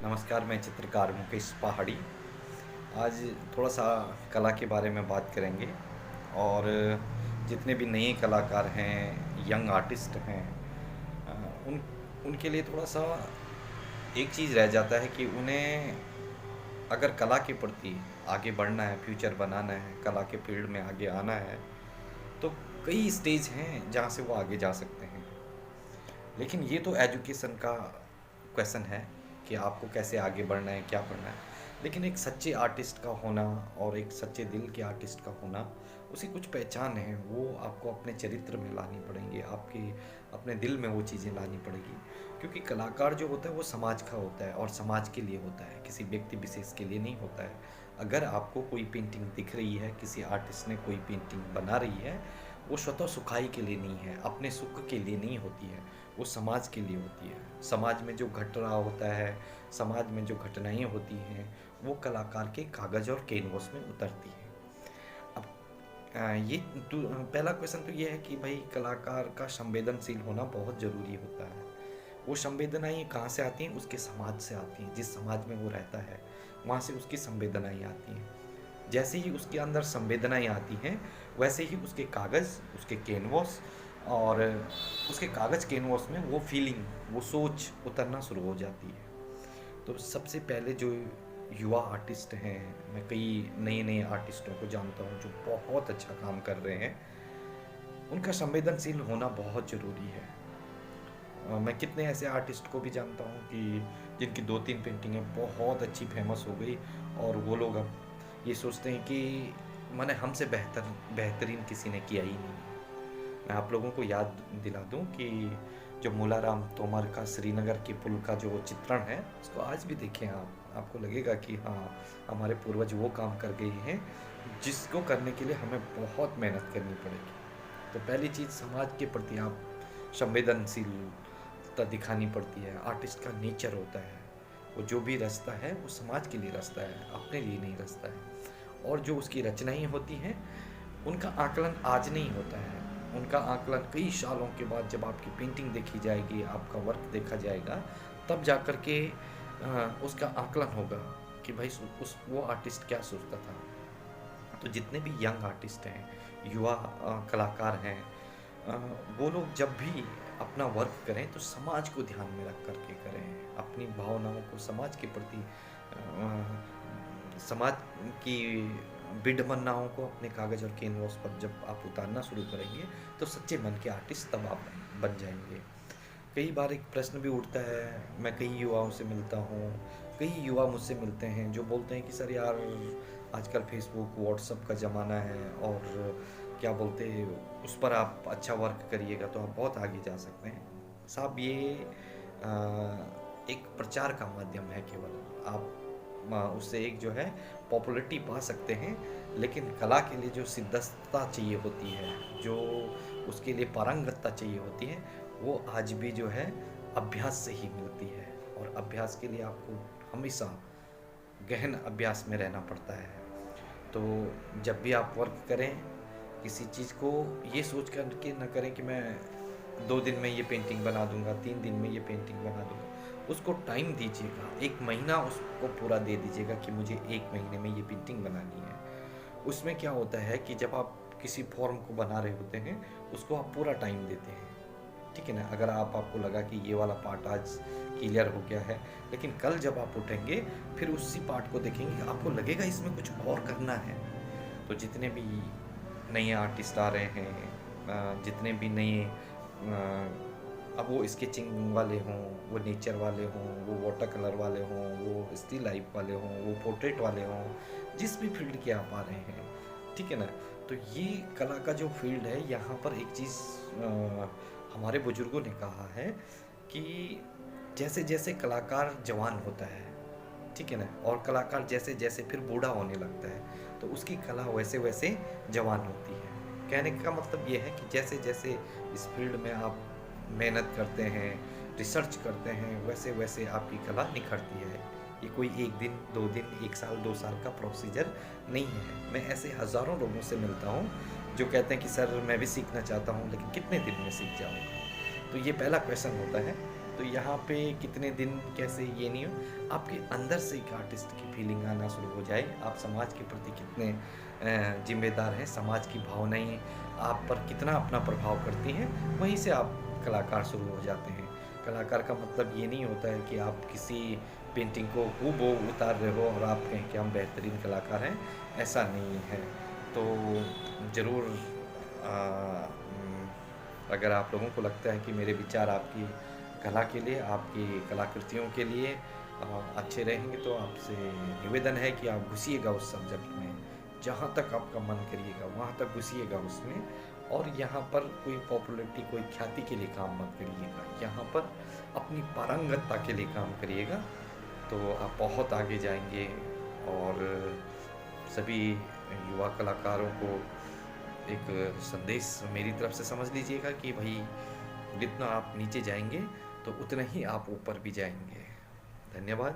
नमस्कार, मैं चित्रकार मुकेश पहाड़ी। आज थोड़ा सा कला के बारे में बात करेंगे और जितने भी नए कलाकार हैं, यंग आर्टिस्ट हैं, उन उनके लिए थोड़ा सा एक चीज़ रह जाता है कि उन्हें अगर कला के प्रति आगे बढ़ना है, फ्यूचर बनाना है, कला के फील्ड में आगे आना है, तो कई स्टेज हैं जहाँ से वो आगे जा सकते हैं। लेकिन ये तो एजुकेशन का क्वेश्चन है कि आपको कैसे आगे बढ़ना है, क्या बढ़ना है। लेकिन एक सच्चे आर्टिस्ट का होना और एक सच्चे दिल के आर्टिस्ट का होना, उसकी कुछ पहचान है, वो आपको अपने चरित्र में लानी पड़ेंगी, आपके अपने दिल में वो चीज़ें लानी पड़ेगी। क्योंकि कलाकार जो होता है वो समाज का होता है और समाज के लिए होता है, किसी व्यक्ति विशेष के लिए नहीं होता है। अगर आपको कोई पेंटिंग दिख रही है, किसी आर्टिस्ट ने कोई पेंटिंग बना रही है, वो स्वतः सुखाई के लिए नहीं है, अपने सुख के लिए नहीं होती है, वो समाज के लिए होती है। समाज में जो घट रहा होता है, समाज में जो घटनाएं होती हैं, वो कलाकार के कागज़ और कैनवस में उतरती हैं। अब ये पहला क्वेश्चन तो ये है कि भाई कलाकार का संवेदनशील होना बहुत ज़रूरी होता है। वो संवेदनाएं कहाँ से आती हैं? उसके समाज से आती हैं। जिस समाज में वो रहता है, वहाँ से उसकी संवेदनाएं आती हैं। जैसे ही उसके अंदर संवेदनाएं आती हैं, वैसे ही उसके कागज़, उसके कैनवस और उसके कागज़ कैनवस में वो फीलिंग, वो सोच उतरना शुरू हो जाती है। तो सबसे पहले जो युवा आर्टिस्ट हैं, मैं कई नए नए आर्टिस्टों को जानता हूँ जो बहुत अच्छा काम कर रहे हैं, उनका संवेदनशील होना बहुत ज़रूरी है। मैं कितने ऐसे आर्टिस्ट को भी जानता हूँ कि जिनकी 2-3 पेंटिंगें बहुत अच्छी फेमस हो गई और वो लोग अब ये सोचते हैं कि मैंने हमसे बेहतरीन किसी ने किया ही नहीं। मैं आप लोगों को याद दिला दूं कि जो मुलाराम तोमर का श्रीनगर के पुल का जो चित्रण है, उसको आज भी देखें आप, आपको लगेगा कि हाँ, हमारे पूर्वज वो काम कर गए हैं जिसको करने के लिए हमें बहुत मेहनत करनी पड़ेगी। तो पहली चीज़, समाज के प्रति आप संवेदनशीलता दिखानी पड़ती है। आर्टिस्ट का नेचर होता है, वो जो भी रचता है वो समाज के लिए रचता है, अपने लिए नहीं रचता है। और जो उसकी रचनाएं होती हैं, उनका आकलन आज नहीं होता है, उनका आकलन कई सालों के बाद जब आपकी पेंटिंग देखी जाएगी, आपका वर्क देखा जाएगा, तब जा कर के उसका आकलन होगा कि भाई उस वो आर्टिस्ट क्या सोचता था। तो जितने भी यंग आर्टिस्ट हैं, युवा कलाकार हैं, अ, वो लोग जब भी अपना वर्क करें तो समाज को ध्यान में रख कर के करें, अपनी भावनाओं को समाज के प्रति, समाज की विडंबनाओं को अपने कागज़ और कैनवास पर जब आप उतारना शुरू करेंगे, तो सच्चे मन के आर्टिस्ट तब आप बन जाएंगे। कई बार एक प्रश्न भी उठता है, मैं कई युवाओं से मिलता हूँ, कई युवा मुझसे मिलते हैं जो बोलते हैं कि सर यार, आजकल फेसबुक व्हाट्सअप का ज़माना है और क्या बोलते हैं, उस पर आप अच्छा वर्क करिएगा तो आप बहुत आगे जा सकते हैं। साहब, ये एक प्रचार का माध्यम है केवल। आप उससे एक जो है पॉपुलैरिटी पा सकते हैं, लेकिन कला के लिए जो सिद्धता चाहिए होती है, जो उसके लिए पारंगतता चाहिए होती है, वो आज भी जो है अभ्यास से ही मिलती है। और अभ्यास के लिए आपको हमेशा गहन अभ्यास में रहना पड़ता है। तो जब भी आप वर्क करें किसी चीज़ को, ये सोच कर के न करें कि मैं 2 दिन में ये पेंटिंग बना दूंगा, 3 दिन में ये पेंटिंग बना दूंगा। उसको टाइम दीजिएगा, 1 महीना उसको पूरा दे दीजिएगा कि मुझे 1 महीने में ये पेंटिंग बनानी है। उसमें क्या होता है कि जब आप किसी फॉर्म को बना रहे होते हैं, उसको आप पूरा टाइम देते हैं, ठीक है ना। अगर आपको लगा कि ये वाला पार्ट आज क्लियर हो गया है, लेकिन कल जब आप उठेंगे फिर उसी पार्ट को देखेंगे, आपको लगेगा इसमें कुछ और करना है। तो जितने भी नए आर्टिस्ट आ रहे हैं, जितने भी नए, अब वो स्केचिंग वाले हों, वो नेचर वाले हों, वो वाटर कलर वाले हों, वो स्टिल लाइफ वाले हों, वो पोर्ट्रेट वाले हों, जिस भी फील्ड के आप आ रहे हैं, ठीक है ना। तो ये कला का जो फील्ड है, यहाँ पर एक चीज़ हमारे बुजुर्गों ने कहा है कि जैसे जैसे कलाकार जवान होता है, ठीक है ना, और कलाकार जैसे जैसे फिर बूढ़ा होने लगता है, तो उसकी कला वैसे वैसे जवान होती है। कहने का मतलब ये है कि जैसे जैसे इस फील्ड में आप मेहनत करते हैं, रिसर्च करते हैं, वैसे वैसे आपकी कला निखरती है। ये कोई 1 दिन 2 दिन 1 साल 2 साल का प्रोसीजर नहीं है। मैं ऐसे हज़ारों लोगों से मिलता हूँ जो कहते हैं कि सर मैं भी सीखना चाहता हूँ, लेकिन कितने दिन में सीख जाऊँगा। तो ये पहला क्वेश्चन होता है। तो यहाँ पे कितने दिन कैसे ये नहीं हो, आपके अंदर से एक आर्टिस्ट की फीलिंग आना शुरू हो जाए, आप समाज के प्रति कितने ज़िम्मेदार हैं, समाज की भावनाएँ आप पर कितना अपना प्रभाव करती हैं, वहीं से आप कलाकार शुरू हो जाते हैं। कलाकार का मतलब ये नहीं होता है कि आप किसी पेंटिंग को हूबहू उतार रहे हो और आप कहें कि हम बेहतरीन कलाकार हैं, ऐसा नहीं है। तो ज़रूर अगर आप लोगों को लगता है कि मेरे विचार आपकी कला के लिए, आपकी कलाकृतियों के लिए अच्छे रहेंगे, तो आपसे निवेदन है कि आप घुसिएगा उस सब्जेक्ट में, जहाँ तक आपका मन करिएगा वहाँ तक घुसिएगा उसमें, और यहाँ पर कोई पॉपुलैरिटी, कोई ख्याति के लिए काम मत करिएगा, यहाँ पर अपनी पारंगतता के लिए काम करिएगा, तो आप बहुत आगे जाएंगे। और सभी युवा कलाकारों को एक संदेश मेरी तरफ से समझ लीजिएगा कि भाई, जितना आप नीचे जाएंगे तो उतना ही आप ऊपर भी जाएंगे। धन्यवाद।